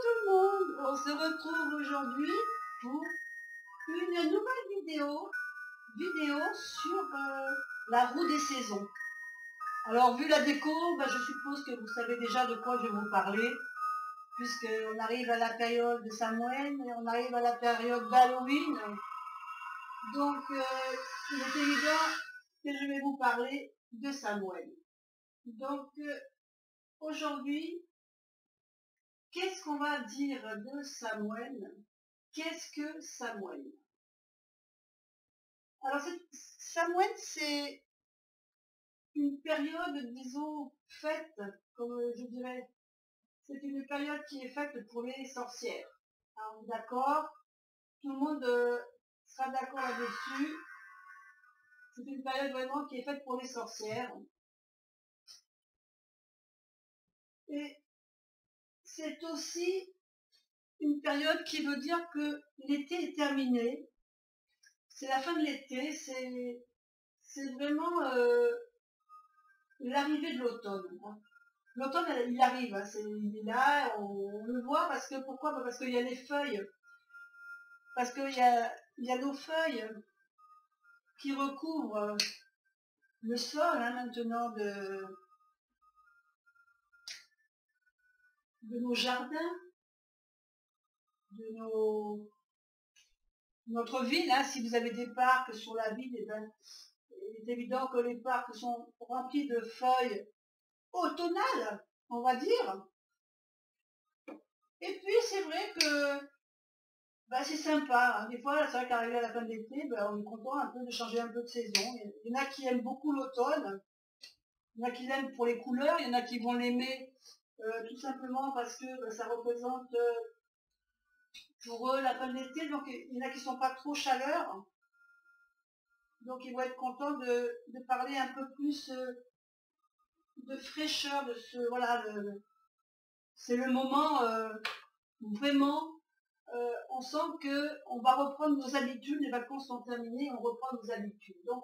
tout le monde, on se retrouve aujourd'hui pour une nouvelle vidéo sur la roue des saisons. Alors vu la déco, je suppose que vous savez déjà de quoi je vais vous parler, puisqu'on arrive à la période de Samhain et on arrive à la période d'Halloween. Donc il est évident que je vais vous parler de Samhain. Donc aujourd'hui, qu'est-ce qu'on va dire de Samhain? Qu'est-ce que Samhain? Alors Samhain, c'est une période, disons, faite, comme je dirais, c'est une période qui est faite pour les sorcières. Alors, d'accord, tout le monde sera d'accord là-dessus. C'est une période vraiment qui est faite pour les sorcières. Et c'est aussi une période qui veut dire que l'été est terminé. C'est la fin de l'été, c'est vraiment l'arrivée de l'automne. L'automne, il arrive, il est là, on le voit, parce que pourquoi? Parce qu'il y a les feuilles, parce qu'il y a nos feuilles qui recouvrent le sol maintenant de nos jardins, de notre ville. Si vous avez des parcs sur la ville, il est évident que les parcs sont remplis de feuilles automnales, on va dire. Et puis c'est vrai que c'est sympa. Des fois, c'est vrai qu'arrivé à la fin de l'été, on est content un peu de changer un peu de saison. Il y en a qui aiment beaucoup l'automne, il y en a qui l'aiment pour les couleurs, il y en a qui vont l'aimer tout simplement parce que ça représente pour eux la fin de l'été. Donc il y en a qui ne sont pas trop chaleur. Donc ils vont être contents de parler un peu plus de fraîcheur, de ce voilà, c'est le moment où vraiment on sent qu'on va reprendre nos habitudes, les vacances sont terminées, on reprend nos habitudes. Donc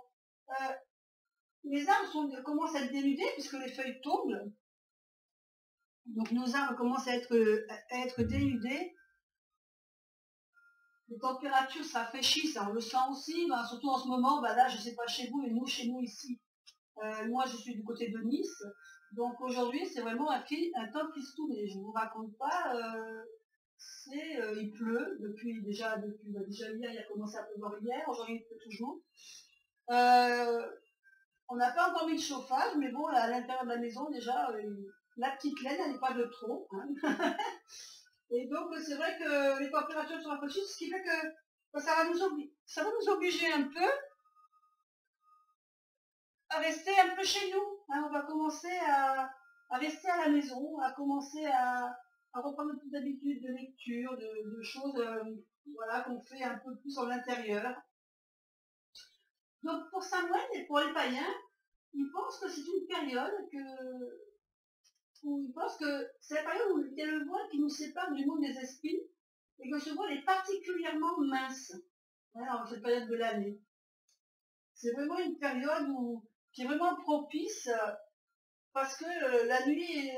les arbres commencent à être dénudés puisque les feuilles tombent. Donc nos arbres commencent à être dénudés. Les températures s'afraîchissent, on le sent aussi, surtout en ce moment, là je ne sais pas chez vous, mais chez nous ici, moi je suis du côté de Nice, donc aujourd'hui c'est vraiment un temps tristouné, je ne vous raconte pas, il pleut déjà hier il a commencé à pleuvoir hier, aujourd'hui il pleut toujours. On n'a pas encore mis le chauffage, mais bon, à l'intérieur de la maison déjà, la petite laine elle n'est pas de trop. Et donc c'est vrai que les températures sont rafraîchies, ce qui fait que ça va nous obliger un peu à rester un peu chez nous. On va commencer à rester à la maison, à commencer à reprendre nos habitudes de lecture, de choses qu'on fait un peu plus en intérieur. Donc pour Samhain et pour les païens, ils pensent que c'est une période où ils pensent que c'est la période où il y a le voile qui nous sépare du monde des esprits et que ce voile est particulièrement mince en cette période de l'année. C'est vraiment une période qui est vraiment propice parce que la nuit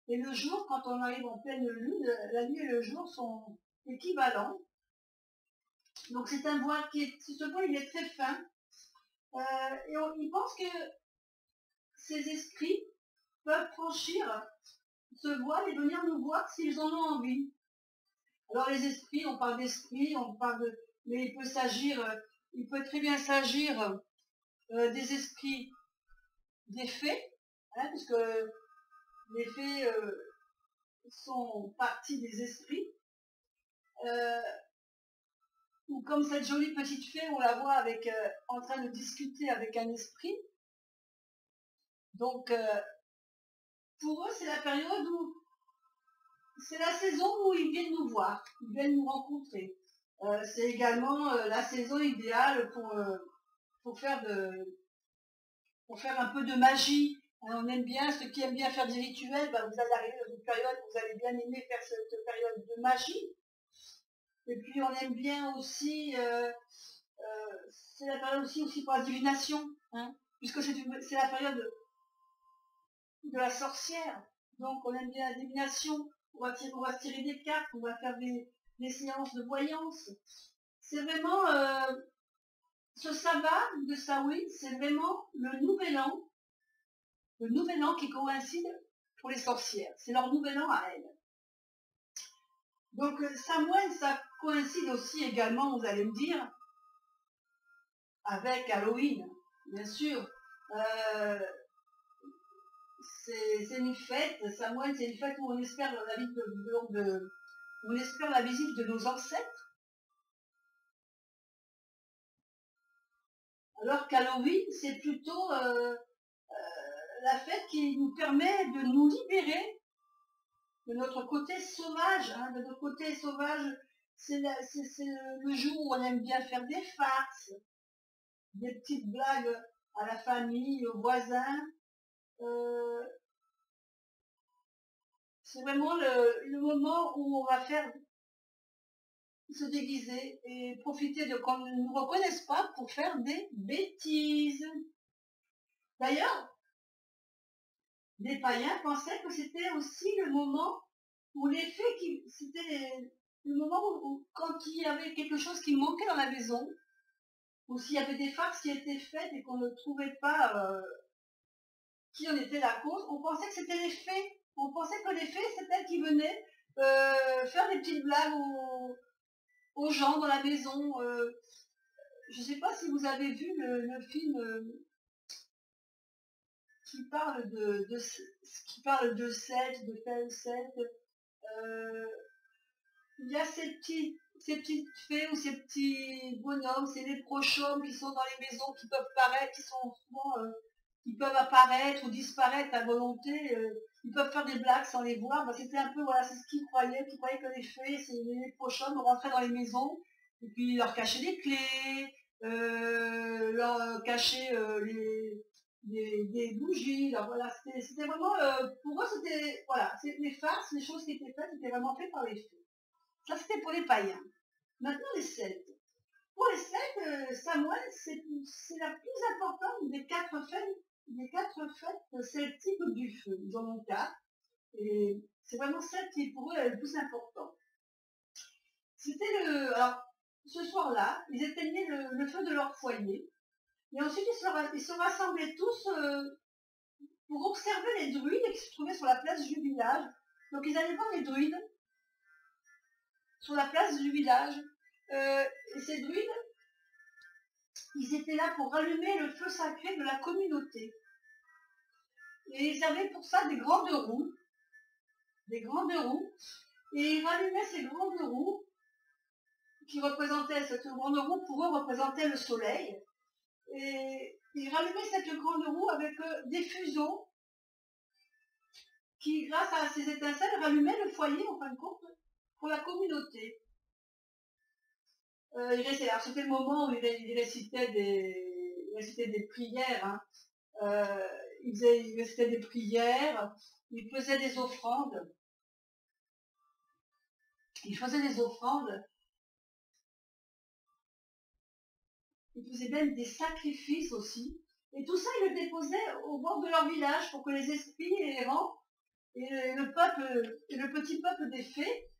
et le jour, quand on arrive en pleine lune, la nuit et le jour sont équivalents. Donc c'est un voile ce voile il est très fin et ils pensent que ces esprits peuvent franchir ce voile et venir nous voir s'ils en ont envie. Alors les esprits, on parle d'esprits, mais il peut très bien s'agir des esprits des fées, puisque les fées sont partie des esprits, ou comme cette jolie petite fée, on la voit en train de discuter avec un esprit. Donc pour eux c'est la période c'est la saison où ils viennent nous voir, ils viennent nous rencontrer. C'est également la saison idéale pour faire un peu de magie. On aime bien, ceux qui aiment bien faire des rituels, vous allez arriver dans une période où vous allez bien aimer faire cette période de magie. Et puis on aime bien aussi, c'est la période aussi pour la divination, puisque c'est la période de la sorcière. Donc on aime bien la divination, on va se tirer des cartes, on va faire des séances de voyance. C'est vraiment ce sabbat de Samhain, c'est vraiment le nouvel an qui coïncide pour les sorcières. C'est leur nouvel an à elles. Donc Samhain, ça coïncide aussi également, vous allez me dire, avec Halloween, bien sûr. C'est une fête, Samhain, c'est une fête où on espère on espère la visite de nos ancêtres. Alors qu'Halloween, c'est plutôt la fête qui nous permet de nous libérer de notre côté sauvage. Hein, de notre côté sauvage, c'est le jour où on aime bien faire des farces, des petites blagues à la famille, aux voisins. C'est vraiment le moment où on va faire se déguiser et profiter de qu'on ne nous reconnaisse pas pour faire des bêtises. D'ailleurs, les païens pensaient que c'était aussi le moment où les fées c'était le moment où quand il y avait quelque chose qui manquait dans la maison, ou s'il y avait des farces qui étaient faites et qu'on ne trouvait pas qui en était la cause, on pensait que c'était les fées. On pensait que les fées, c'est elles qui venaient faire des petites blagues aux gens dans la maison. Je ne sais pas si vous avez vu le film qui parle de Seth, de tel Seth. Il y a ces petites fées ou ces petits bonhommes, ces léprochaumes qui sont dans les maisons, qui peuvent paraître, qui sont souvent, qui peuvent apparaître ou disparaître à volonté. Ils peuvent faire des blagues sans les voir. Bah, c'était un peu, voilà, c'est ce qu'ils croyaient que les fées, c'est les léprochaumes rentraient dans les maisons et puis leur cachaient des clés, leur cachaient des bougies. Alors, voilà, c'était vraiment, pour eux, c'était, voilà, les farces, les choses qui étaient faites, étaient vraiment faites par les fées. Ça, c'était pour les païens. Maintenant, les Celtes. Pour les Celtes, Samhain, c'est la plus importante des quatre fêtes celtiques du feu. Ils en ont 4. Et c'est vraiment celle qui, pour eux, est le plus important. Alors, ce soir-là, ils éteignaient le feu de leur foyer. Et ensuite, ils se rassemblaient tous pour observer les druides qui se trouvaient sur la place du village. Donc, ils allaient voir les druides sur la place du village. Et ces druides, ils étaient là pour rallumer le feu sacré de la communauté. Et ils avaient pour ça des grandes roues. Et ils rallumaient ces grandes roues cette grande roue pour eux représentait le soleil. Et ils rallumaient cette grande roue avec des fuseaux qui, grâce à ces étincelles, rallumaient le foyer, en fin de compte, pour la communauté. C'était le moment où ils récitaient des prières. Hein. Ils récitaient des prières, ils faisaient des offrandes. Ils faisaient même des sacrifices aussi. Et tout ça, ils le déposaient au bord de leur village pour que les esprits errants et le petit peuple des fées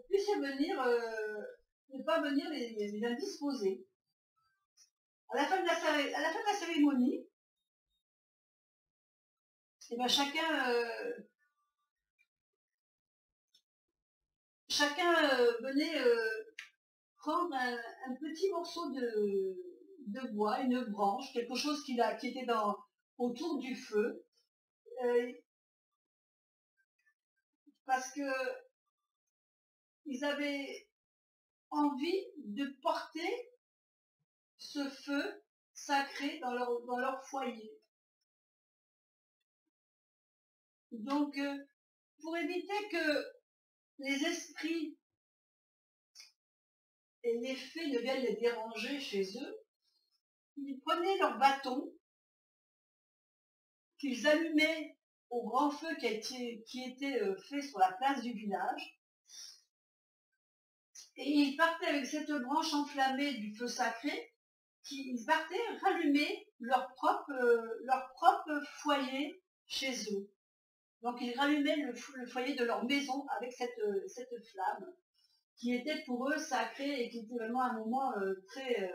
puissent ne pas venir les indisposer. À la fin de la cérémonie, et ben chacun venait prendre un petit morceau de bois, une branche, quelque chose qui était autour du feu, parce que ils avaient envie de porter ce feu sacré dans leur foyer. Donc, pour éviter que les esprits et les fées ne viennent les déranger chez eux, ils prenaient leur bâton, qu'ils allumaient au grand feu qui était fait sur la place du village, et ils partaient avec cette branche enflammée du feu sacré, ils partaient rallumer leur propre foyer chez eux. Donc ils rallumaient le foyer de leur maison avec cette flamme, qui était pour eux sacrée et qui était vraiment un moment très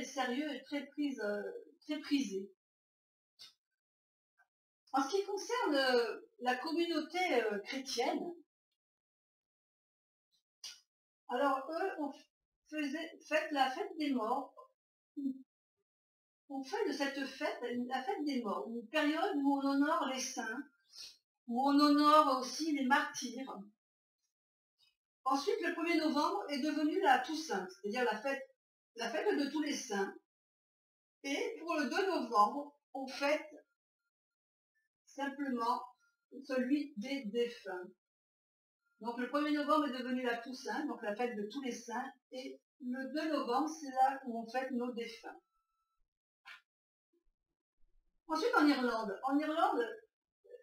sérieux et très prisé. En ce qui concerne la communauté chrétienne, alors eux, fête la fête des morts. On fait de cette fête la fête des morts, une période où on honore les saints, où on honore aussi les martyrs. Ensuite, le 1er novembre est devenu la Toussaint, c'est-à-dire la fête de tous les saints. Et pour le 2 novembre, on fête simplement celui des défunts. Donc le 1er novembre est devenu la Toussaint, donc la fête de tous les saints, et le 2 novembre, c'est là où on fête nos défunts. Ensuite, en Irlande,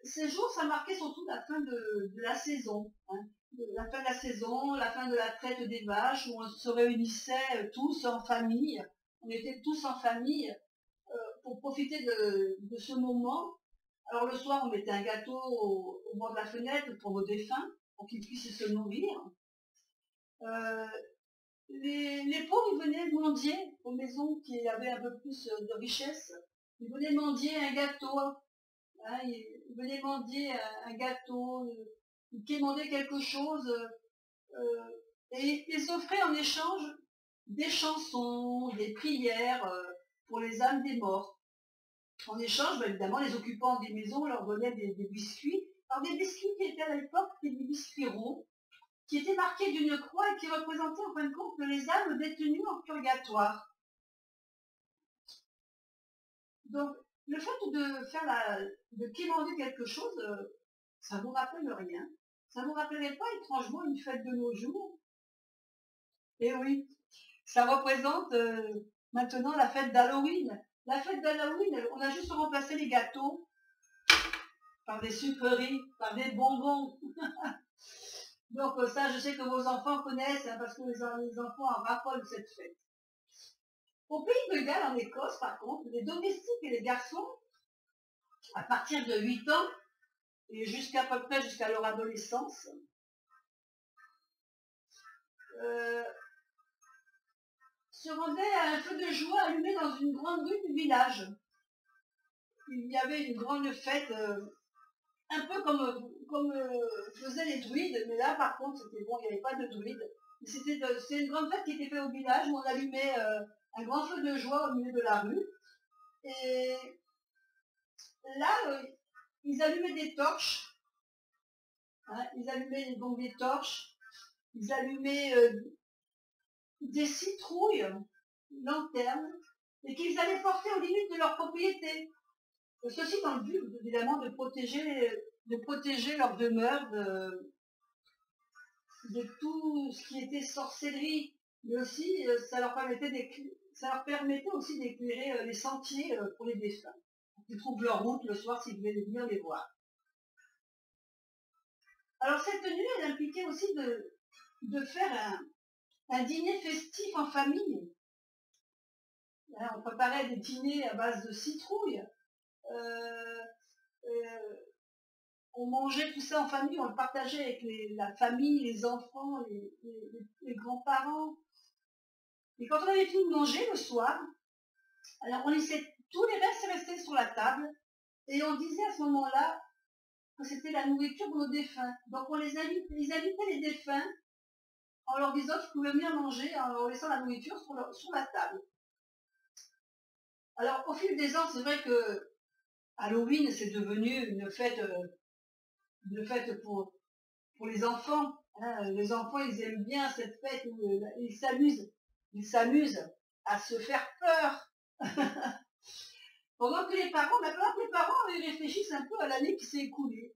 ces jours, ça marquait surtout la fin de la saison. La fin de la saison, la fin de la traite des vaches, où on se réunissait tous en famille. On était tous en famille pour profiter de ce moment. Alors le soir, on mettait un gâteau au bord de la fenêtre pour nos défunts, pour qu'ils puissent se nourrir. Les pauvres, ils venaient mendier aux maisons qui avaient un peu plus de richesse. Ils venaient mendier un gâteau. Ils venaient mendier un gâteau, ils quémandaient quelque chose, et ils offraient en échange des chansons, des prières pour les âmes des morts. En échange, évidemment, les occupants des maisons leur donnaient des biscuits. Alors des biscuits qui étaient à l'époque des biscuits ronds, qui étaient marqués d'une croix et qui représentaient en fin de compte les âmes détenues en purgatoire. Donc, le fait de quémander quelque chose, ça ne vous rappelle rien. Ça ne vous rappellerait pas étrangement une fête de nos jours? Eh oui, ça représente maintenant la fête d'Halloween. La fête d'Halloween, on a juste remplacé les gâteaux par des sucreries, par des bonbons. Donc ça, je sais que vos enfants connaissent, parce que les enfants en raffolent de cette fête. Au pays de Galles, en Écosse, par contre, les domestiques et les garçons, à partir de 8 ans, et jusqu'à peu près jusqu'à leur adolescence, se rendaient à un feu de joie allumé dans une grande rue du village. Il y avait une grande fête, un peu comme faisaient les druides, mais là par contre c'était bon, il n'y avait pas de druides. C'était une grande fête qui était faite au village où on allumait un grand feu de joie au milieu de la rue. Et là, ils allumaient des torches. Ils allumaient donc des torches. Ils allumaient des citrouilles, lanternes, et qu'ils allaient porter aux limites de leur propriété. Ceci dans le but, évidemment, de protéger leur demeure de tout ce qui était sorcellerie, mais aussi ça leur permettait aussi d'éclairer les sentiers pour les défunts. Ils trouvent leur route le soir s'ils voulaient venir les voir. Alors cette nuit, elle impliquait aussi de faire un dîner festif en famille. On préparait des dîners à base de citrouilles. On mangeait tout ça en famille, on le partageait avec la famille, les enfants, les grands-parents. Et quand on avait fini de manger le soir, alors on laissait tous les restes rester sur la table et on disait à ce moment-là que c'était la nourriture de nos défunts. Donc ils invitaient les défunts en leur disant qu'ils pouvaient venir manger en leur laissant la nourriture sur la table. Alors au fil des ans, c'est vrai que Halloween, c'est devenu une fête pour les enfants. Les enfants, ils aiment bien cette fête où ils s'amusent à se faire peur. Pendant que les parents, maintenant les parents, ils réfléchissent un peu à l'année qui s'est écoulée.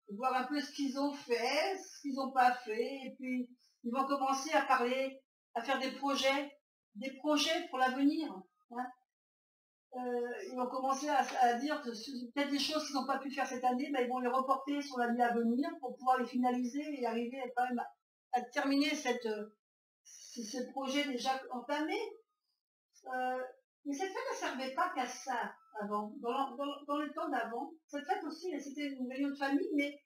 Voir un peu ce qu'ils ont fait, ce qu'ils n'ont pas fait, et puis ils vont commencer à parler, à faire des projets pour l'avenir. Ils vont commencer à dire que peut-être des choses qu'ils n'ont pas pu faire cette année, ils vont les reporter sur l'année à venir pour pouvoir les finaliser et arriver quand même à terminer ce projet déjà entamé. Mais cette fête ne servait pas qu'à ça avant. Dans le temps d'avant, cette fête aussi, c'était une réunion de famille, mais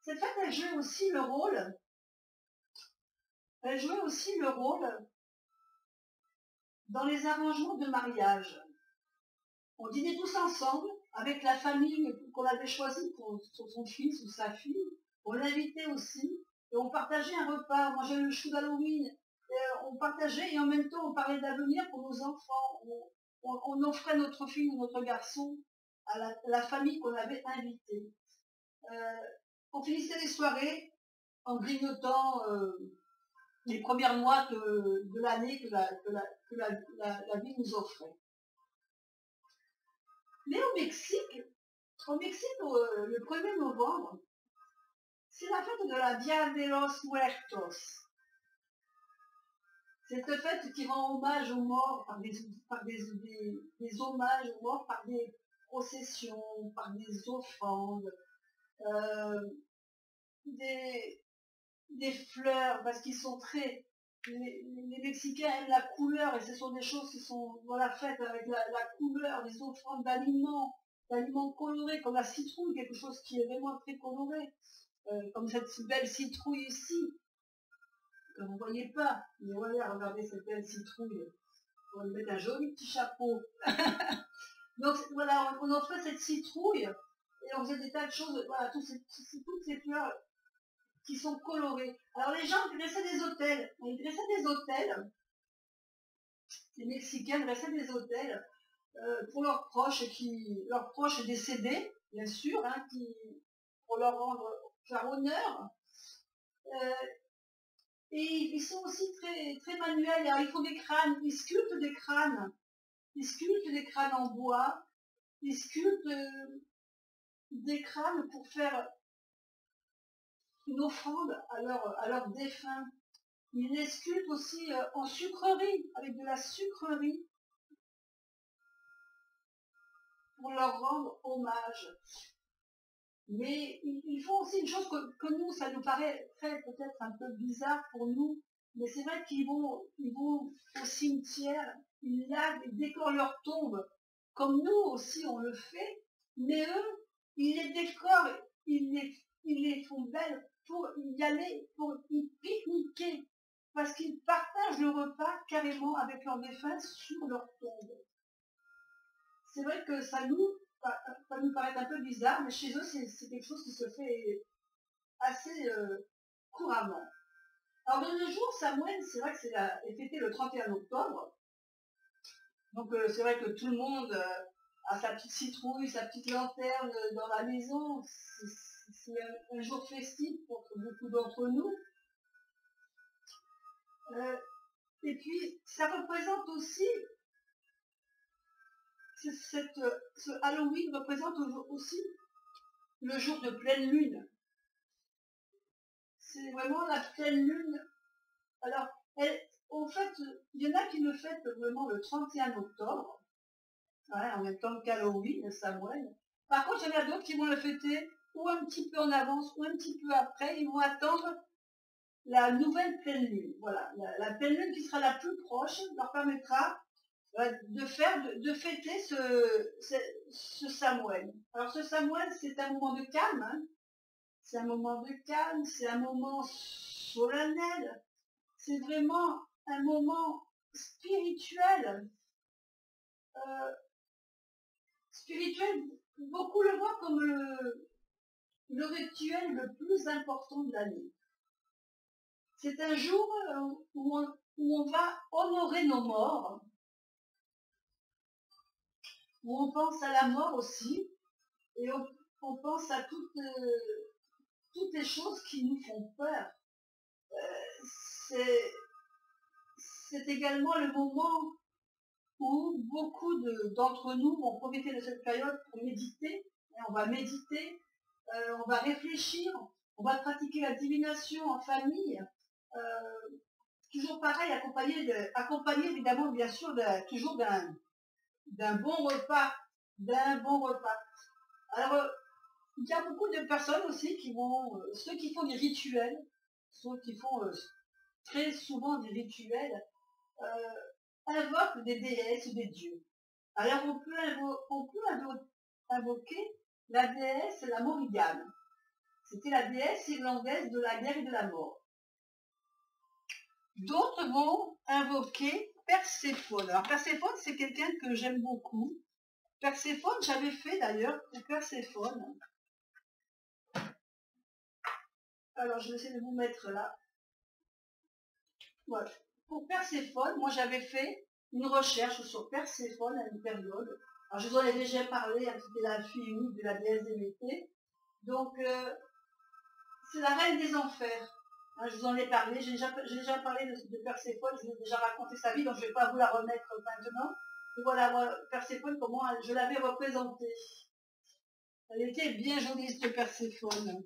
cette fête, elle jouait aussi le rôle. Elle jouait aussi le rôle dans les arrangements de mariage. On dînait tous ensemble avec la famille qu'on avait choisie pour son fils ou sa fille. On l'invitait aussi et on partageait un repas, on mangeait le chou d'Halloween. On partageait et en même temps on parlait d'avenir pour nos enfants. On offrait notre fille ou notre garçon à la famille qu'on avait invitée. On finissait les soirées en grignotant les premières noix de l'année que la vie nous offrait. Mais au Mexique, le 1er novembre, c'est la fête de la Dia de los Muertos. Cette fête qui rend hommage aux morts par des hommages aux morts, par des processions, par des offrandes, des fleurs, parce qu'ils sont très... Les Mexicains aiment la couleur et ce sont des choses qui sont faites avec la couleur, des offrandes d'aliments colorés, comme la citrouille, quelque chose qui est vraiment très coloré, comme cette belle citrouille ici, que vous ne voyez pas, mais voilà, regardez cette belle citrouille, on va lui mettre un joli petit chapeau. Donc voilà, on offrait cette citrouille et on faisait des tas de choses, voilà, toutes ces fleurs qui sont colorées. Alors les gens dressaient des hôtels, les Mexicains dressaient des hôtels pour leurs proches décédés, bien sûr, hein, pour faire honneur. Et ils sont aussi très, très manuels. Alors, ils font des crânes, ils sculptent des crânes en bois, ils sculptent des crânes pour faire une offrande à leurs défunts. Ils les sculptent aussi en sucrerie, avec de la sucrerie, pour leur rendre hommage. Mais ils font aussi une chose que nous, ça nous paraît peut-être un peu bizarre pour nous, mais c'est vrai qu'ils vont au cimetière, ils lavent et décorent leur tombe, comme nous aussi on le fait, mais eux, ils les décorent, ils les font belles pour y aller, pour y pique-niquer, parce qu'ils partagent le repas carrément avec leurs défunts sur leur tombe. C'est vrai que ça nous paraît un peu bizarre, mais chez eux, c'est quelque chose qui se fait assez couramment. Alors de nos jours, Samhain, c'est vrai que est fêté le 31 octobre. Donc c'est vrai que tout le monde a sa petite citrouille, sa petite lanterne dans la maison. C'est un jour festif pour beaucoup d'entre nous. Et puis, ça représente aussi, ce Halloween représente aussi le jour de pleine lune. C'est vraiment la pleine lune. Alors, en fait, il y en a qui le fêtent vraiment le 31 octobre, en même temps qu'Halloween, le Samhain. Par contre, il y en a d'autres qui vont le fêter ou un petit peu en avance ou un petit peu après. Ils vont attendre la nouvelle pleine lune. Voilà, la pleine lune qui sera la plus proche leur permettra de fêter ce Samhain. Alors ce Samhain, c'est un moment de calme, hein. C'est un moment de calme, c'est un moment solennel, c'est vraiment un moment spirituel. Beaucoup le voient comme le rituel le plus important de l'année. C'est un jour où on va honorer nos morts, où on pense à la mort aussi, et on pense à toutes les choses qui nous font peur. C'est également le moment où beaucoup d'entre nous vont profiter de cette période pour méditer. On va méditer, on va réfléchir, on va pratiquer la divination en famille. Toujours pareil, accompagné évidemment, bien sûr, toujours d'un bon repas. Alors, il y a beaucoup de personnes aussi ceux qui font des rituels, ceux qui font très souvent des rituels, invoquent des déesses ou des dieux. Alors on peut invoquer la déesse la Morrigan. C'était la déesse irlandaise de la guerre et de la mort. D'autres vont invoquer Perséphone. Alors Perséphone, c'est quelqu'un que j'aime beaucoup. Perséphone, j'avais fait d'ailleurs pour Perséphone. Alors je vais essayer de vous mettre là. Voilà. Pour Perséphone, moi j'avais fait une recherche sur Perséphone à une période. Alors je vous en ai déjà parlé, c'était la fille unique de la déesse Déméter. Donc c'est la reine des enfers. Hein, je vous en ai parlé, j'ai déjà parlé de Perséphone, je vous ai déjà raconté sa vie, donc je ne vais pas vous la remettre maintenant. Et voilà, moi, Perséphone, comment je l'avais représentée. Elle était bien jolie, cette Perséphone.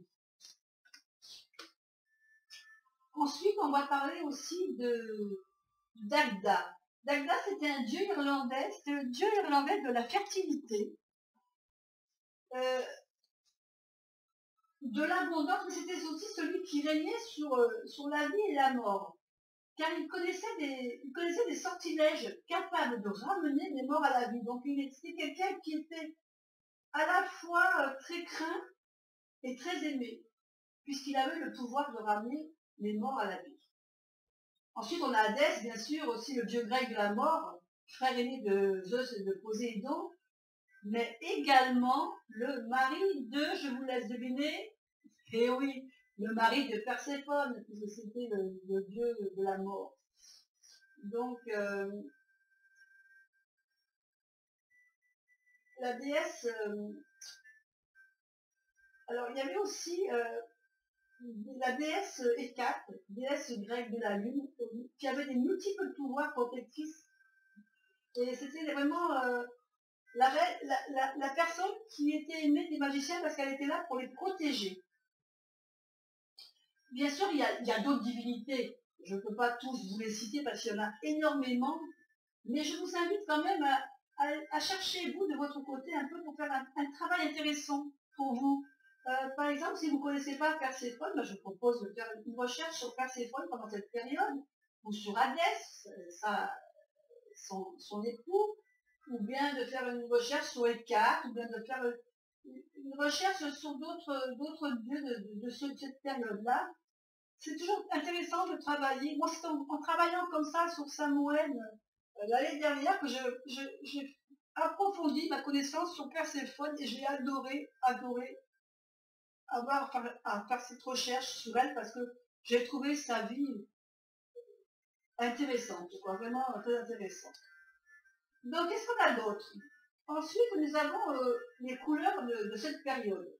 Ensuite, on va parler aussi d'Agda. Dagda, c'était un dieu irlandais, c'était le dieu irlandais de la fertilité, de l'abondance, mais c'était aussi celui qui régnait sur la vie et la mort. Car il connaissait des sortilèges capables de ramener les morts à la vie. Donc il était quelqu'un qui était à la fois très craint et très aimé, puisqu'il avait le pouvoir de ramener les morts à la vie. Ensuite, on a Hadès, bien sûr, aussi le dieu grec de la mort, frère aîné de Zeus et de Poséidon, mais également le mari de, je vous laisse deviner, et oui, le mari de Perséphone, puisque c'était le dieu de la mort. Donc, la déesse, alors il y avait aussi la déesse Hécate, déesse grecque de la lune, qui avait des multiples pouvoirs protectrices. Et c'était vraiment la personne qui était aimée des magiciens parce qu'elle était là pour les protéger. Bien sûr, il y a d'autres divinités. Je ne peux pas tous vous les citer parce qu'il y en a énormément. Mais je vous invite quand même à chercher, vous, de votre côté, un peu pour faire un travail intéressant pour vous. Par exemple, si vous ne connaissez pas Perséphone, ben, je vous propose de faire une recherche sur Perséphone pendant cette période, ou sur Hadès, son époux, ou bien de faire une recherche sur Hécate, ou bien de faire une recherche sur d'autres dieux de cette période-là. C'est toujours intéressant de travailler. Moi, c'est en travaillant comme ça sur Samoël l'année dernière que j'ai approfondi ma connaissance sur Perséphone et j'ai adoré avoir à faire cette recherche sur elle parce que j'ai trouvé sa vie intéressante, quoi, vraiment très intéressante. Donc, qu'est-ce qu'on a d'autre? Ensuite, nous avons les couleurs de cette période.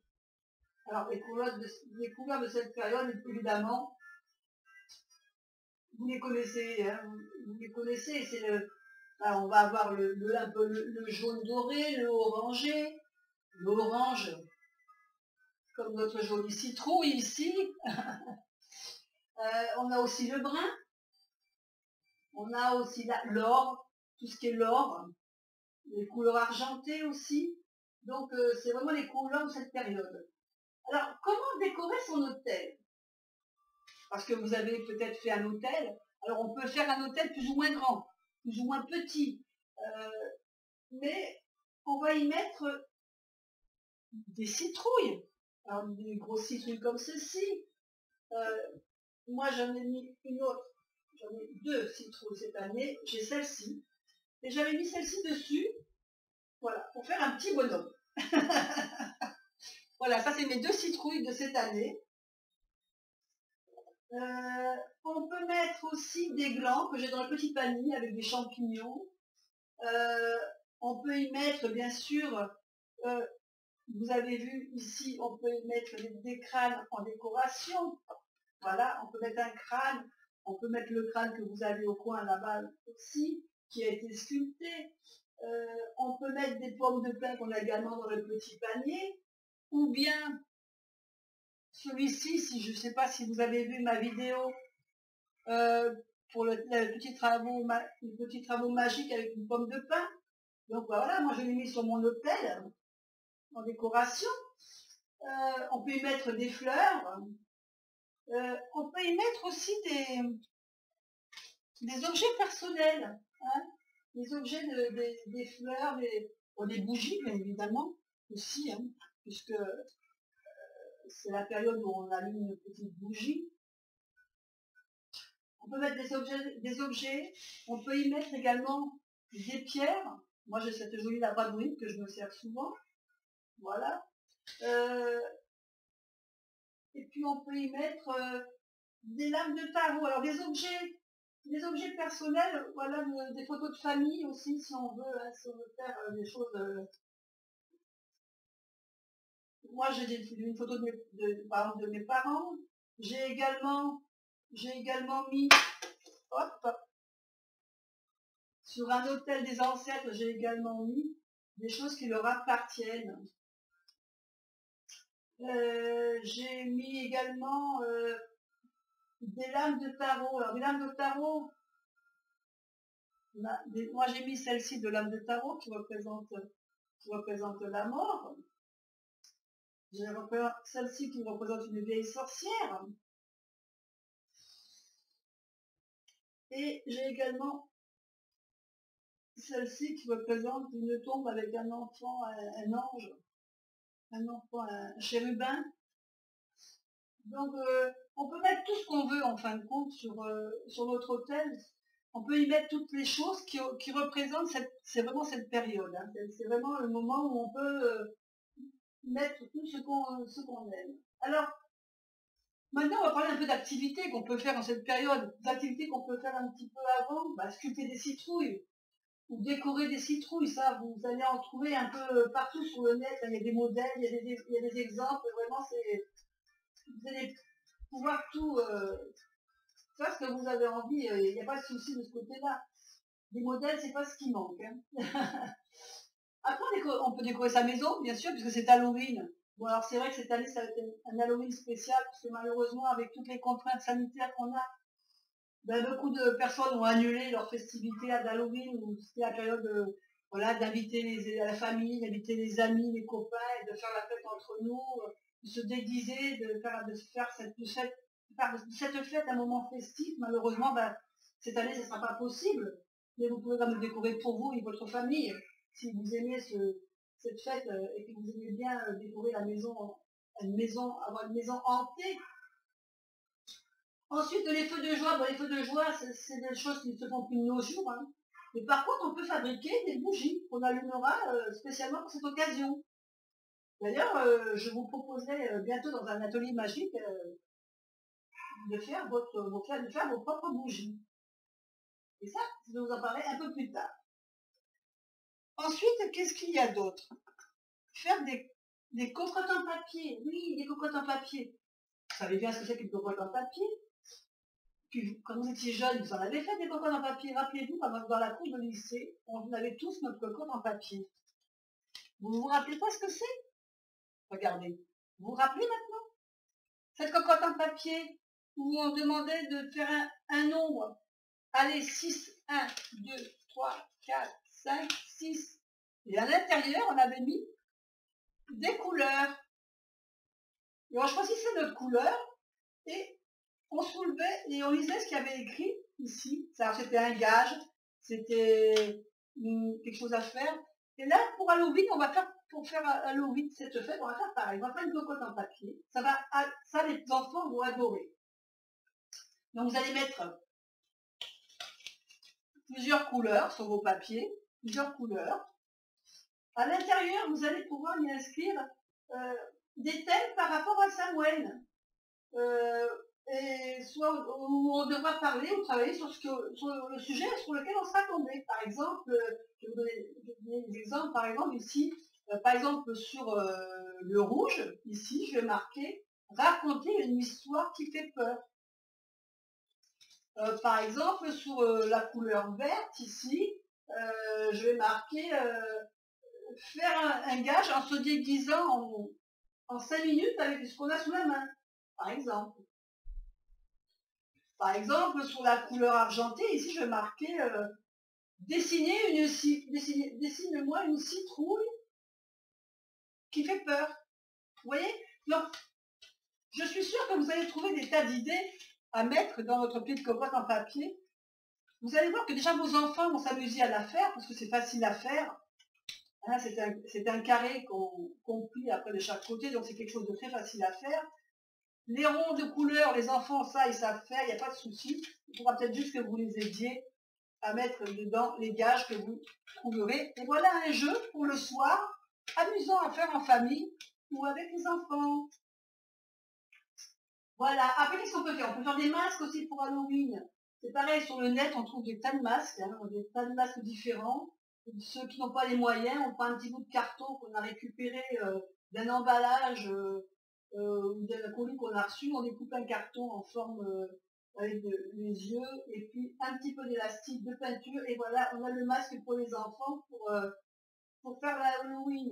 Alors, les couleurs de cette période, évidemment, vous les connaissez, hein, vous les connaissez, c'est là, on va avoir un peu le jaune doré, le orangé, l'orange, comme notre joli citrouille ici. On a aussi le brun, on a aussi l'or, tout ce qui est l'or, les couleurs argentées aussi. Donc c'est vraiment les couleurs de cette période. Alors, comment décorer son hôtel? Parce que vous avez peut-être fait un hôtel. Alors on peut faire un hôtel plus ou moins grand, plus ou moins petit. Mais on va y mettre des citrouilles. Alors des grosses citrouilles comme ceci. Moi j'en ai mis une autre. J'en ai 2 citrouilles cette année. J'ai celle-ci. Et j'avais mis celle-ci dessus. Voilà, pour faire un petit bonhomme. Voilà, ça c'est mes 2 citrouilles de cette année. On peut mettre aussi des glands que j'ai dans le petit panier avec des champignons. On peut y mettre, bien sûr, vous avez vu ici, on peut y mettre des crânes en décoration. Voilà, on peut mettre un crâne. On peut mettre le crâne que vous avez au coin là-bas aussi, qui a été sculpté. On peut mettre des pommes de pin qu'on a également dans le petit panier. Ou bien celui-ci, si je ne sais pas si vous avez vu ma vidéo pour les petits travaux magiques avec une pomme de pin. Donc voilà, moi je l'ai mis sur mon hôtel en décoration. On peut y mettre des fleurs. On peut y mettre aussi des objets personnels. Hein. des objets, des fleurs, des bougies, bien évidemment, aussi, hein, puisque c'est la période où on allume une petite bougie. On peut mettre des objets, on peut y mettre également des pierres. Moi, j'ai cette jolie labradorite que je me sers souvent. Voilà. Et puis, on peut y mettre des lames de tarot. Alors, des objets personnels, voilà, des photos de famille aussi, si on veut, hein, si on veut faire des choses. Moi, j'ai une photo par exemple, de mes parents. J'ai également mis, hop, sur un autel des ancêtres, j'ai également mis des choses qui leur appartiennent. J'ai mis également des lames de tarot. Alors, des lames de tarot, moi j'ai mis celle-ci de lame de tarot qui représente la mort. J'ai celle-ci qui représente une vieille sorcière. Et j'ai également celle-ci qui représente une tombe avec un enfant, un ange, un enfant, un chérubin. Donc on peut mettre tout ce qu'on veut en fin de compte sur notre autel. On peut y mettre toutes les choses qui représentent c'est vraiment cette période. Hein. C'est vraiment le moment où on peut mettre tout ce qu'on aime. Alors, maintenant, on va parler un peu d'activités qu'on peut faire dans cette période. D'activités qu'on peut faire un petit peu avant, sculpter des citrouilles ou décorer des citrouilles. Ça, vous allez en trouver un peu partout sur le net. Il y a des modèles, il y a des exemples. Vraiment, vous allez pouvoir tout faire ce que vous avez envie. Il n'y a pas de souci de ce côté-là. Des modèles, c'est pas ce qui manque. Hein. Après, on peut décorer sa maison, bien sûr, puisque c'est Halloween. Bon, alors c'est vrai que cette année, ça va être un Halloween spécial, parce que malheureusement, avec toutes les contraintes sanitaires qu'on a, beaucoup de personnes ont annulé leur festivité d'Halloween, où c'était la période voilà, d'inviter la famille, d'inviter les amis, les copains, et de faire la fête entre nous, de se déguiser, de faire cette fête un moment festif. Malheureusement, cette année, ce ne sera pas possible, mais vous pouvez quand même décorer pour vous et votre famille. Si vous aimez cette fête et que vous aimez bien décorer la maison, avoir une maison hantée. Ensuite, les feux de joie, les feux de joie, c'est des choses qui ne se font plus de nos jours. Hein. Mais par contre, on peut fabriquer des bougies qu'on allumera spécialement pour cette occasion. D'ailleurs, je vous proposerai bientôt dans un atelier magique de faire vos propres bougies. Et ça, je vais vous en parler un peu plus tard. Ensuite, qu'est-ce qu'il y a d'autre? Faire des cocottes en papier. Oui, des cocottes en papier. Vous savez bien ce que c'est qu'une cocotte en papier? Quand vous étiez jeune, vous en avez fait des cocottes en papier. Rappelez-vous, dans la cour de lycée, on avait tous notre cocotte en papier. Vous vous rappelez pas ce que c'est? Regardez. Vous vous rappelez maintenant? Cette cocotte en papier où on demandait de faire un nombre. Allez, 6, 1, 2, 3, 4, 5, 6. Et à l'intérieur, on avait mis des couleurs. Et on choisissait notre couleur et on soulevait et on lisait ce qu'il y avait écrit ici. C'était un gage, c'était quelque chose à faire. Et là, pour Halloween, pour faire Halloween, cette fête, on va faire pareil. On va faire une cocotte en papier. Ça, les enfants vont adorer. Donc, vous allez mettre plusieurs couleurs sur vos papiers, plusieurs couleurs. À l'intérieur, vous allez pouvoir y inscrire des thèmes par rapport à Samhain. Et soit où on devra parler ou travailler sur le sujet sur lequel on sera tombé. Par exemple, je vais vous donner des exemples, par exemple ici, par exemple sur le rouge, ici je vais marquer raconter une histoire qui fait peur. Par exemple sur la couleur verte ici, je vais marquer faire un gage en se déguisant en 5 minutes avec ce qu'on a sous la main, par exemple. Par exemple, sur la couleur argentée, ici je vais marquer dessine-moi une citrouille qui fait peur. Vous voyez? Donc, je suis sûre que vous allez trouver des tas d'idées à mettre dans votre petite cocotte en papier Vous allez voir que déjà vos enfants vont s'amuser à la faire, parce que c'est facile à faire. Hein, c'est un carré qu'on plie après de chaque côté, donc c'est quelque chose de très facile à faire. Les ronds de couleur, les enfants, ça, ils savent faire, il n'y a pas de souci. Il faudra peut-être juste que vous les aidiez à mettre dedans les gages que vous trouverez. Et voilà un jeu pour le soir, amusant à faire en famille ou avec les enfants. Voilà. Après, qu'est-ce qu'on peut faire? On peut faire des masques aussi pour Halloween. C'est pareil, sur le net, on trouve des tas de masques, hein, des tas de masques différents. Ceux qui n'ont pas les moyens, on prend un petit bout de carton qu'on a récupéré d'un emballage ou d'un colis qu'on a reçu, on découpe un carton en forme avec les yeux et puis un petit peu d'élastique, de peinture et voilà, on a le masque pour les enfants pour faire la Halloween.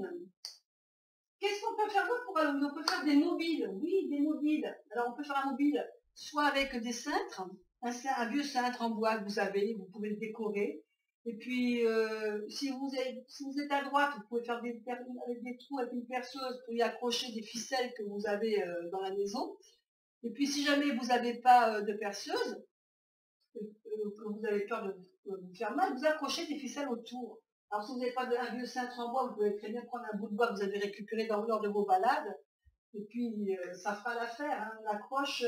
Qu'est-ce qu'on peut faire d'autre pour Halloween? On peut faire des mobiles, oui, des mobiles. Alors on peut faire un mobile soit avec des cintres, un vieux cintre en bois que vous avez, vous pouvez le décorer. Et puis si vous êtes à droite, vous pouvez faire avec des trous avec une perceuse pour y accrocher des ficelles que vous avez dans la maison. Et puis si jamais vous n'avez pas de perceuse, que vous avez peur de vous faire mal, vous accrochez des ficelles autour. Alors si vous n'avez pas un vieux cintre en bois, vous pouvez très bien prendre un bout de bois que vous avez récupéré lors de vos balades, et puis ça fera l'affaire. Hein. On accroche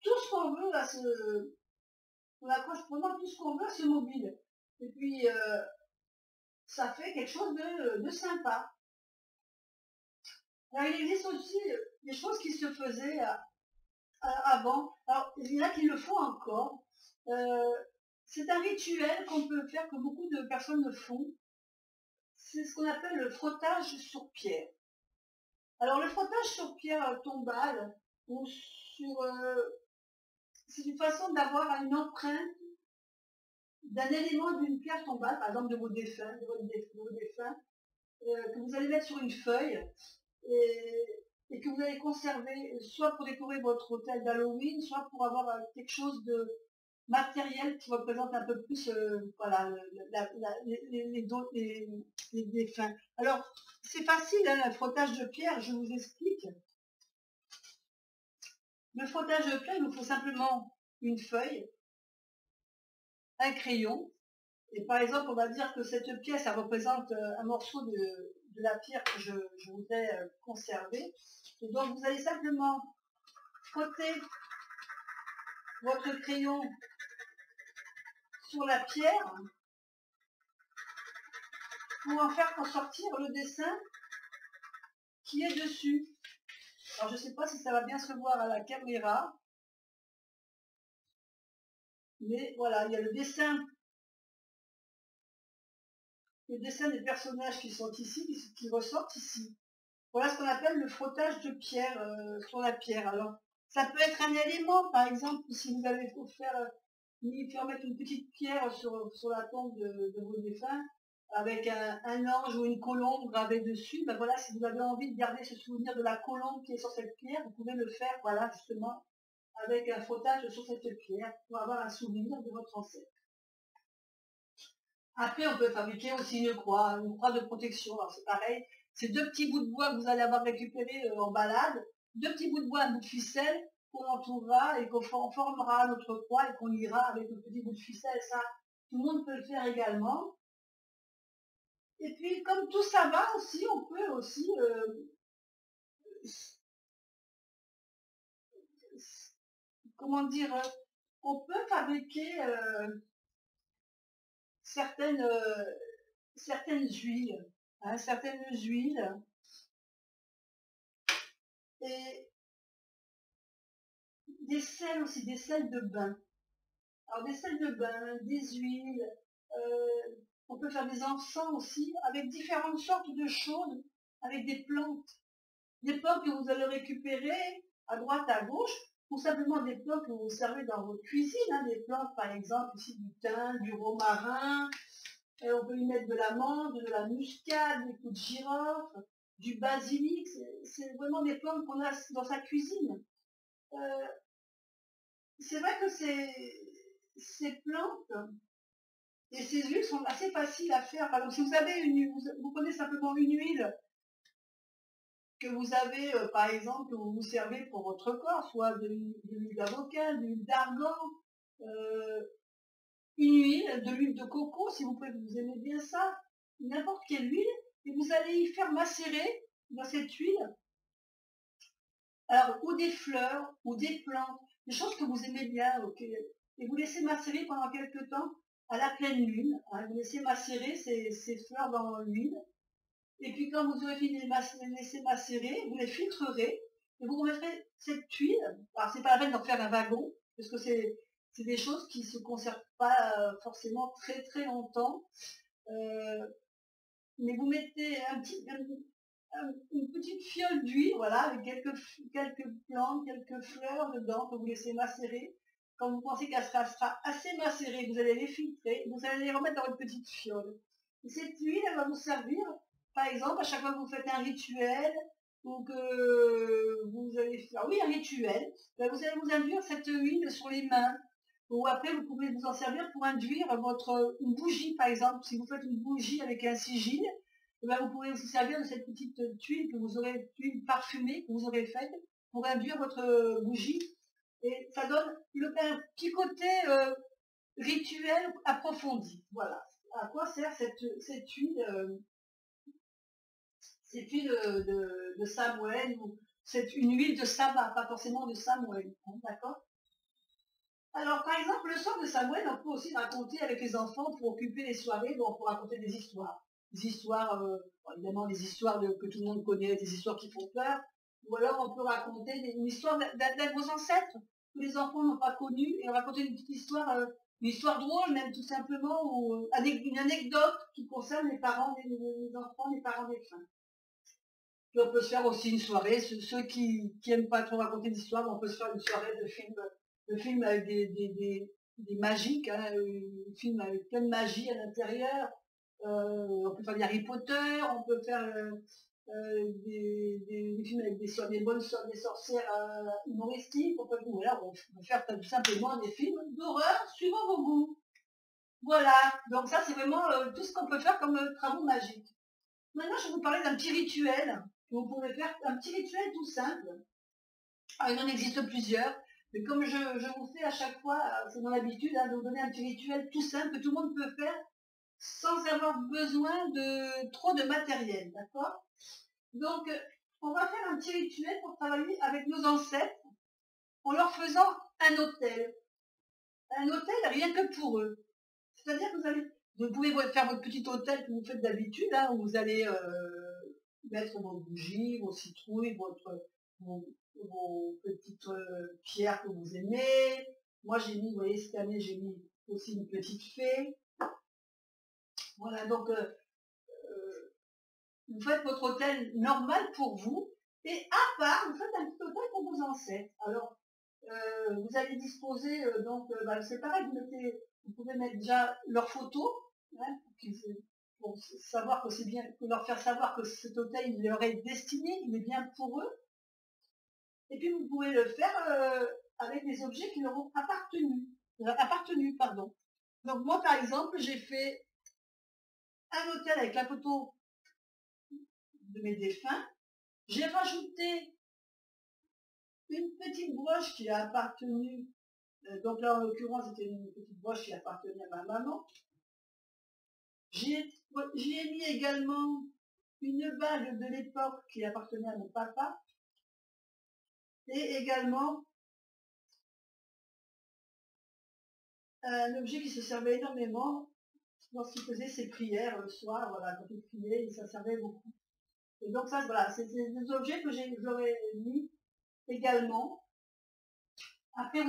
tout ce qu'on veut à on accroche vraiment tout ce qu'on veut à ce mobile. Et puis ça fait quelque chose de sympa. Alors il existe aussi des choses qui se faisaient avant. Alors il y en a qui le font encore. C'est un rituel qu'on peut faire, que beaucoup de personnes le font. C'est ce qu'on appelle le frottage sur pierre. Alors le frottage sur pierre tombale, ou sur, c'est une façon d'avoir une empreinte d'un élément d'une pierre tombale, par exemple de vos défunts, que vous allez mettre sur une feuille et que vous allez conserver, soit pour décorer votre hôtel d'Halloween, soit pour avoir quelque chose de matériel qui représente un peu plus voilà, les défunts. Alors, c'est facile, hein, le frottage de pierre, je vous explique. Le frottage de pierre, il nous faut simplement une feuille, un crayon, et par exemple, on va dire que cette pièce, elle représente un morceau de la pierre que je voudrais conserver. Et donc, vous allez simplement frotter votre crayon sur la pierre pour en faire ressortir le dessin qui est dessus. Alors je ne sais pas si ça va bien se voir à la caméra, mais voilà, il y a le dessin des personnages qui sont ici, qui ressortent ici. Voilà ce qu'on appelle le frottage de pierre sur la pierre. Alors ça peut être un élément, par exemple, si vous avez faire mettre une petite pierre sur la tombe de vos défunts, avec un ange ou une colombe gravée dessus, ben voilà, si vous avez envie de garder ce souvenir de la colombe qui est sur cette pierre, vous pouvez le faire, voilà, justement, avec un frottage sur cette pierre, pour avoir un souvenir de votre ancêtre. Après, on peut fabriquer aussi une croix de protection, alors c'est pareil, c'est deux petits bouts de bois que vous allez avoir récupérés en balade, deux petits bouts de bois, un bout de ficelle, qu'on entourera et qu'on formera notre croix et qu'on lira avec le petit bout de ficelle, ça, tout le monde peut le faire également. Et puis, comme tout ça va aussi, on peut aussi comment dire, on peut fabriquer certaines huiles, hein, certaines huiles et des sels aussi, des sels de bain. Alors des sels de bain, des huiles, on peut faire des encens aussi avec différentes sortes de choses, avec des plantes. Des plantes que vous allez récupérer à droite, à gauche, ou simplement des plantes que vous servez dans votre cuisine, hein, des plantes par exemple ici du thym, du romarin, on peut y mettre de l'amande, de la muscade, des coups de girofle, du basilic, c'est vraiment des plantes qu'on a dans sa cuisine. C'est vrai que ces plantes et ces huiles sont assez faciles à faire. Par exemple, si vous avez vous prenez simplement une huile que vous avez, par exemple, que vous vous servez pour votre corps, soit de l'huile d'avocat, de l'huile d'argan, une huile, de l'huile de coco, si vous aimez bien ça, n'importe quelle huile, et vous allez y faire macérer dans cette huile, alors, ou des fleurs, ou des plantes, des choses que vous aimez bien, ok, et vous laissez macérer pendant quelques temps à la pleine lune, hein, vous laissez macérer ces fleurs dans l'huile, et puis quand vous aurez fini de les laisser macérer, vous les filtrerez, et vous remettrez cette huile, alors c'est pas la peine d'en faire un wagon, parce que c'est des choses qui se conservent pas forcément très très longtemps, mais vous mettez une petite fiole d'huile, voilà, avec quelques plantes, quelques fleurs dedans que vous laissez macérer. Quand vous pensez qu'elle sera assez macérée, vous allez les filtrer, vous allez les remettre dans une petite fiole. Et cette huile, elle va vous servir, par exemple, à chaque fois que vous faites un rituel, ou que vous allez faire, oui, un rituel, ben vous allez vous induire cette huile sur les mains. Ou après, vous pouvez vous en servir pour induire une bougie, par exemple. Si vous faites une bougie avec un sigil, eh ben, vous pourrez aussi servir de cette petite tuile tuile parfumée que vous aurez faite pour induire votre bougie. Et ça donne un petit côté rituel approfondi. Voilà. À quoi sert cette huile de Samuel, ou c'est une huile de sabbat, pas forcément de Samuel, hein, d'accord? Alors, par exemple, le soir de Samuel, on peut aussi raconter avec les enfants pour occuper les soirées, donc on peut raconter des histoires. Des histoires, évidemment, des histoires que tout le monde connaît, des histoires qui font peur. Ou alors, on peut raconter une histoire d'un de vos ancêtres que les enfants n'ont pas connu, et raconter une petite histoire, une histoire drôle, même tout simplement, ou une anecdote qui concerne les parents des enfants, les parents des fins. Puis on peut se faire aussi une soirée, ceux qui n'aiment pas trop raconter d'histoire, on peut se faire une soirée de films avec des magiques, hein, un film avec plein de magie à l'intérieur. On peut faire des Harry Potter, on peut faire des films avec des sorcières humoristiques, on peut faire tout simplement des films d'horreur suivant vos goûts. Voilà, donc ça c'est vraiment tout ce qu'on peut faire comme travaux magiques. Maintenant je vais vous parler d'un petit rituel que vous pouvez faire, un petit rituel tout simple. Alors, il en existe plusieurs, mais comme je vous fais à chaque fois, c'est mon habitude de vous donner un petit rituel tout simple que tout le monde peut faire sans avoir besoin de trop de matériel, d'accord? Donc, on va faire un petit rituel pour travailler avec nos ancêtres en leur faisant un autel. Un autel rien que pour eux. C'est-à-dire que vous pouvez faire votre petit autel que vous faites d'habitude, hein, où vous allez mettre vos bougies, vos citrouilles, vos petites pierres que vous aimez. Moi, j'ai mis, vous voyez, cette année, j'ai mis aussi une petite fée. Voilà, donc vous faites votre autel normal pour vous, et à part, vous faites un petit autel pour vos ancêtres. Alors, vous allez disposer, c'est pareil, vous pouvez mettre déjà leurs photos, hein, pour savoir que c'est bien, pour leur faire savoir que cet hôtel il leur est destiné, il est bien pour eux. Et puis vous pouvez le faire avec des objets qui leur ont appartenu, pardon. Donc moi par exemple, j'ai fait un hôtel avec la photo de mes défunts. J'ai rajouté une petite broche qui a appartenu, donc là en l'occurrence c'était une petite broche qui appartenait à ma maman. J'y ai mis également une bague de l'époque qui appartenait à mon papa, et également un objet qui se servait énormément lorsqu'il faisait ses prières le soir, voilà, quand il priait, et ça servait beaucoup. Et donc ça, voilà, c'est des objets que j'aurais mis également. Après,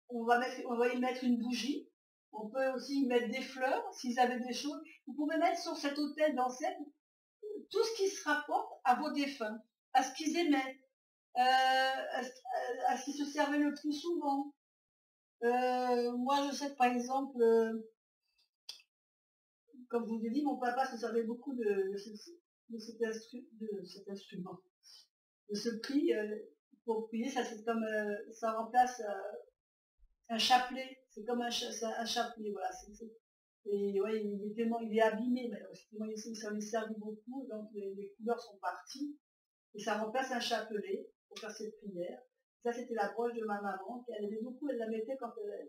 on va y mettre une bougie. On peut aussi y mettre des fleurs, s'ils avaient des choses. Vous pouvez mettre sur cet autel d'ancêtre tout ce qui se rapporte à vos défunts, à ce qu'ils aimaient, à ce qu'ils se servaient le plus souvent. Moi, je sais que par exemple, comme je vous l'ai dit, mon papa se servait beaucoup de cet instrument, de ce prix pour prier. Ça, c'est comme ça remplace un chapelet. C'est comme un chapelet, voilà. Et ouais, il est abîmé, mais ça lui servi beaucoup, donc les couleurs sont parties, et ça remplace un chapelet pour faire cette prière. Ça, c'était la broche de ma maman. Elle aimait beaucoup, elle la mettait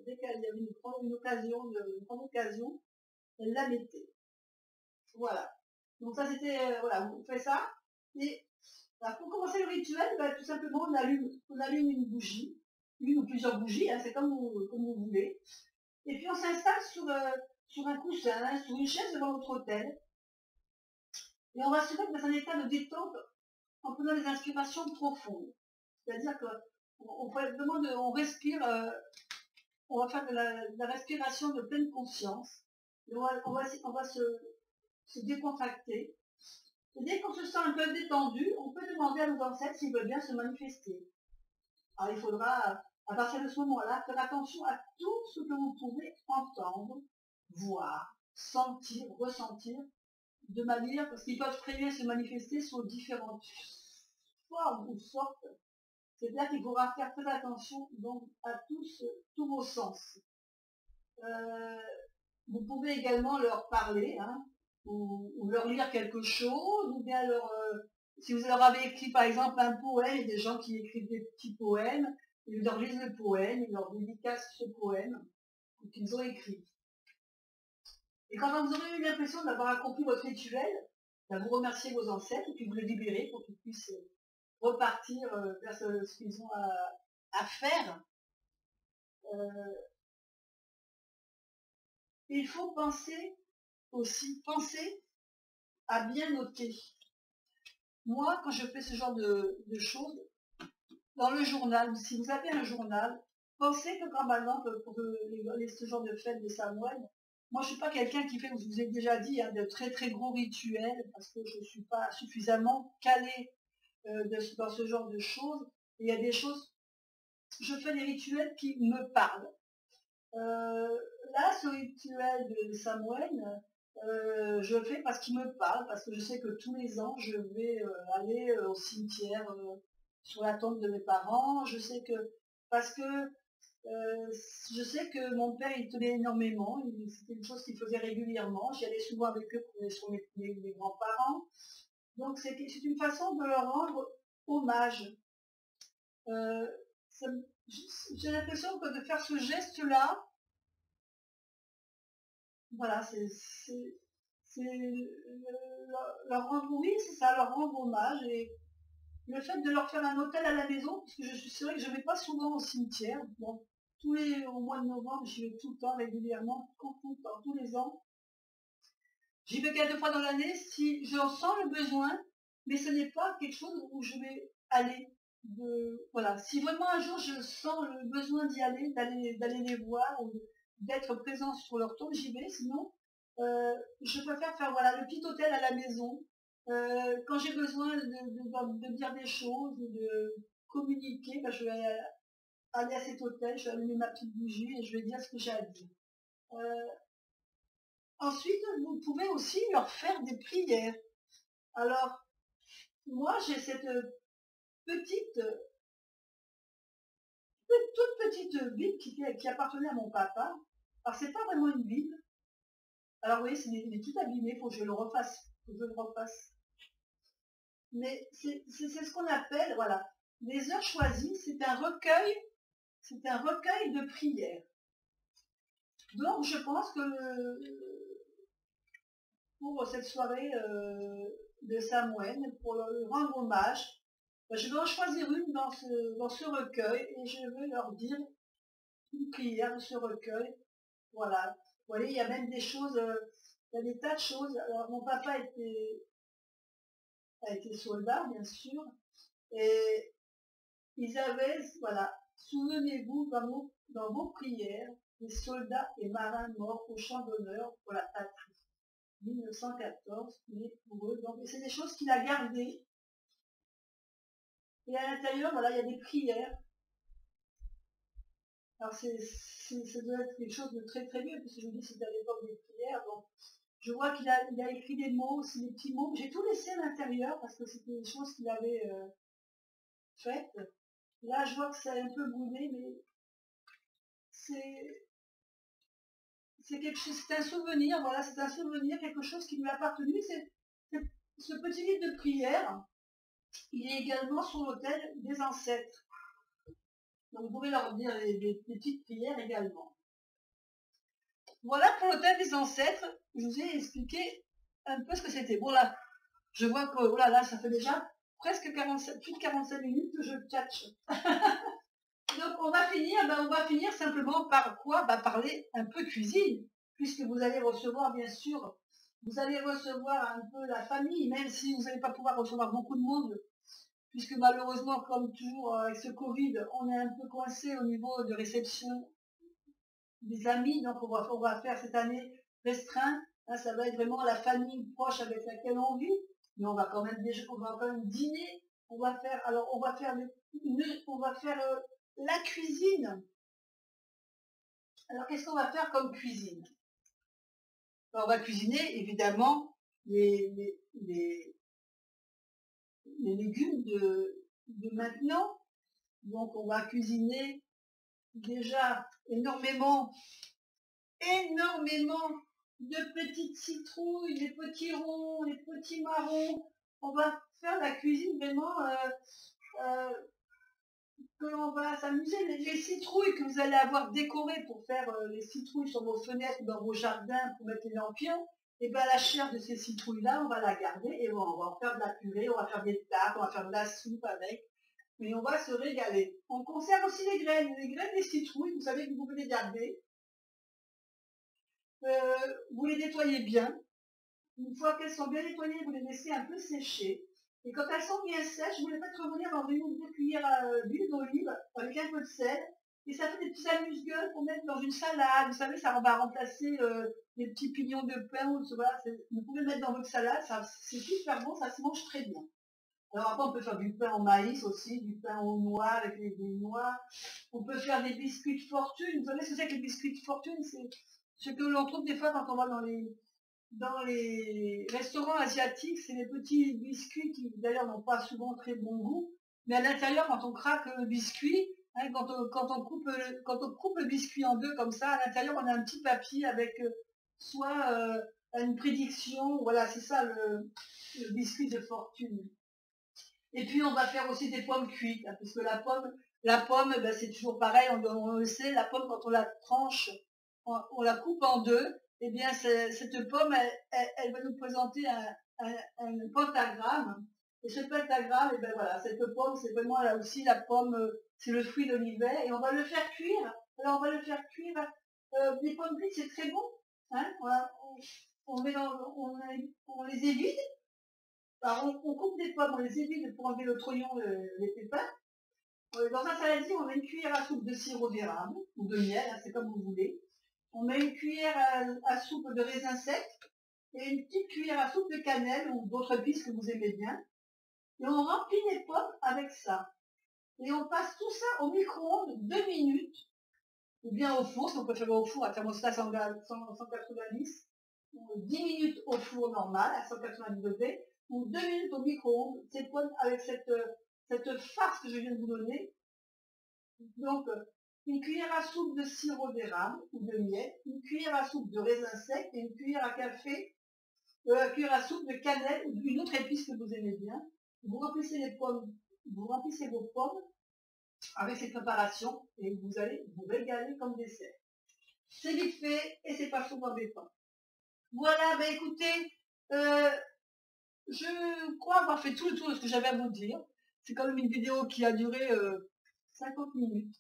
dès qu'elle y avait une grande occasion, elle la mettait. Voilà. Donc ça, c'était, voilà, on fait ça. Et alors, pour commencer le rituel, tout simplement, on allume une bougie, une ou plusieurs bougies, hein, c'est comme vous voulez. Et puis on s'installe sur un coussin, hein, sur une chaise devant notre autel. Et on va se mettre dans un état de détente en prenant des inspirations profondes. C'est-à-dire on respire, on va faire de la respiration de pleine conscience. Et on va se décontracter. Et dès qu'on se sent un peu détendu, on peut demander à nos ancêtres s'ils veulent bien se manifester. Alors il faudra, à partir de ce moment-là, faire attention à tout ce que vous pouvez entendre, voir, sentir, ressentir, de manière, parce qu'ils peuvent très bien se manifester sur différentes formes ou sortes. C'est-à-dire qu'il faudra faire très attention donc à tous vos sens. Vous pouvez également leur parler, hein, ou leur lire quelque chose, ou bien si vous leur avez écrit par exemple un poème, il y a des gens qui écrivent des petits poèmes, ils leur lisent le poème, ils leur dédicacent ce poème qu'ils ont écrit. Et quand vous aurez eu l'impression d'avoir accompli votre rituel, vous remerciez vos ancêtres et puis vous les libérez pour qu'ils puissent repartir vers ce qu'ils ont à faire. Il faut penser à bien noter. Moi, quand je fais ce genre de choses, dans le journal, si vous avez un journal, pensez que quand par exemple, pour ce genre de fête de Samhain, moi je ne suis pas quelqu'un qui fait, je vous ai déjà dit, hein, de très très gros rituels, parce que je ne suis pas suffisamment calée dans ce genre de choses. Et il y a des choses, je fais des rituels qui me parlent. Là, ce rituel de Samhain, je le fais parce qu'il me parle, parce que je sais que tous les ans, je vais aller au cimetière sur la tombe de mes parents. Je sais que, parce que je sais que mon père, il tenait énormément. C'était une chose qu'il faisait régulièrement. J'y allais souvent avec eux pour aller sur mes grands-parents. Donc, c'est une façon de leur rendre hommage. J'ai l'impression que de faire ce geste-là, voilà, leur rendre, oui, c'est ça, leur rendre hommage. Et le fait de leur faire un hôtel à la maison, parce que c'est vrai que je ne vais pas souvent au cimetière. Bon, au mois de novembre, j'y vais tout le temps, régulièrement, tout le temps, tous les ans. J'y vais quelques fois dans l'année si j'en sens le besoin, mais ce n'est pas quelque chose où je vais aller. Voilà, si vraiment un jour je sens le besoin d'y aller, d'aller les voir, ou d'être présent sur leur tombe, j'y vais. Sinon, je préfère faire voilà, le petit hôtel à la maison. Quand j'ai besoin de dire des choses, de communiquer, je vais aller à cet hôtel, je vais allumer ma petite bougie et je vais dire ce que j'ai à dire. Ensuite, vous pouvez aussi leur faire des prières. Alors, moi, j'ai cette toute petite Bible qui appartenait à mon papa. Alors, c'est pas vraiment une Bible. Alors, oui, il est tout abîmé, il faut que je le refasse. Mais c'est ce qu'on appelle, voilà, les heures choisies, c'est un recueil de prières. Donc, je pense que pour cette soirée de Samhain, pour leur rendre hommage, je vais en choisir une dans ce recueil et je vais leur dire une prière de ce recueil. Voilà. Vous voyez, il y a même des choses, il y a des tas de choses. Alors, mon papa a été soldat, bien sûr, et ils avaient, voilà, souvenez-vous dans vos prières des soldats et marins morts au champ d'honneur pour la patrie. 1914, mais pour eux. Donc, c'est des choses qu'il a gardées. Et à l'intérieur, voilà, il y a des prières. Alors, ça doit être quelque chose de très très vieux, puisque je vous dis, c'était à l'époque des prières. Donc, je vois qu'il a écrit des mots, aussi des petits mots. J'ai tout laissé à l'intérieur, parce que c'était des choses qu'il avait faites. Là, je vois que ça a un peu boudé, mais c'est quelque chose, c'est un souvenir, voilà, c'est un souvenir, quelque chose qui lui a appartenu. Ce petit livre de prière, il est également sur l'autel des ancêtres. Donc vous pouvez leur dire des petites prières également. Voilà pour l'autel des ancêtres. Je vous ai expliqué un peu ce que c'était. Bon là, je vois que voilà, là, ça fait déjà presque 47, plus de 45 minutes que je tchatche. Donc on va finir simplement par quoi? Parler un peu cuisine, puisque vous allez recevoir, bien sûr, vous allez recevoir un peu la famille, même si vous n'allez pas pouvoir recevoir beaucoup de monde, puisque malheureusement, comme toujours avec ce Covid, on est un peu coincé au niveau de réception des amis, donc on va faire cette année restreint, hein, ça va être vraiment la famille proche avec laquelle on vit, mais on va quand même dîner, on va faire la cuisine. Alors qu'est-ce qu'on va faire comme cuisine? On va cuisiner évidemment les légumes de maintenant, donc on va cuisiner déjà énormément de petites citrouilles, des petits ronds, des petits marrons. On va faire la cuisine vraiment que l'on va s'amuser. Les citrouilles que vous allez avoir décorées pour faire les citrouilles sur vos fenêtres, dans vos jardins, pour mettre les lampions, et bien la chair de ces citrouilles-là, on va la garder et on va en faire de la purée, on va faire des tartes, on va faire de la soupe avec. Mais on va se régaler. On conserve aussi les graines des citrouilles, vous savez que vous pouvez les garder. Vous les nettoyez bien. Une fois qu'elles sont bien nettoyées, vous les laissez un peu sécher. Et quand elles sont bien sèches, vous les faites revenir dans une ou deux cuillères d'huile d'olive avec un peu de sel. Et ça fait des petits amuse-gueules pour mettre dans une salade. Vous savez, ça va remplacer les petits pignons de pain. Voilà, vous pouvez le mettre dans votre salade. C'est super bon, ça se mange très bien. Alors après, on peut faire du pain au maïs aussi, du pain aux noix avec des noix. On peut faire des biscuits de fortune. Vous savez ce que c'est que les biscuits de fortune? C'est ce que l'on trouve des fois quand on va dans les restaurants asiatiques. C'est des petits biscuits qui d'ailleurs n'ont pas souvent très bon goût. Mais à l'intérieur, quand on craque le biscuit, hein, quand on coupe le biscuit en deux comme ça, à l'intérieur, on a un petit papier avec soit une prédiction. Voilà, c'est ça le biscuit de fortune. Et puis on va faire aussi des pommes cuites, hein, parce que la pomme, ben, c'est toujours pareil, on le sait, la pomme quand on la tranche, on la coupe en deux, et bien cette pomme, elle va nous présenter un pentagramme. Et ce pentagramme, et ben voilà, cette pomme, c'est vraiment là aussi la pomme, c'est le fruit de l'hiver, et on va le faire cuire. Alors on va le faire cuire, des pommes cuites, c'est très bon, hein, on les évite. Alors, on coupe des pommes, on les évite pour enlever le trognon, les pépins. Dans un saladier, on met une cuillère à soupe de sirop d'érable ou de miel, hein, c'est comme vous voulez. On met une cuillère à soupe de raisin sec et une petite cuillère à soupe de cannelle ou d'autres épices que vous aimez bien. Et on remplit les pommes avec ça. Et on passe tout ça au micro-ondes 2 minutes, ou bien au four, si on peut faire au four à thermostat 190, ou 10 minutes au four normal à 190 degrés, ou 2 minutes au micro-ondes, avec cette farce que je viens de vous donner. Donc, une cuillère à soupe de sirop d'érable ou de miel, une cuillère à soupe de raisin sec et une cuillère à café, cuillère à soupe de cannelle ou d'une autre épice que vous aimez bien. Vous remplissez vos pommes avec cette préparation et vous allez vous régaler comme dessert. C'est vite fait et c'est pas trop embêtant. Voilà, ben écoutez, je crois avoir fait tout le tour de ce que j'avais à vous dire. C'est quand même une vidéo qui a duré 50 minutes.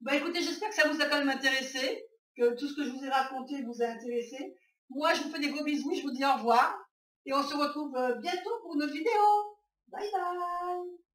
Ben écoutez, j'espère que ça vous a quand même intéressé, que tout ce que je vous ai raconté vous a intéressé. Moi, je vous fais des gros bisous, je vous dis au revoir. Et on se retrouve bientôt pour une autre vidéo. Bye bye.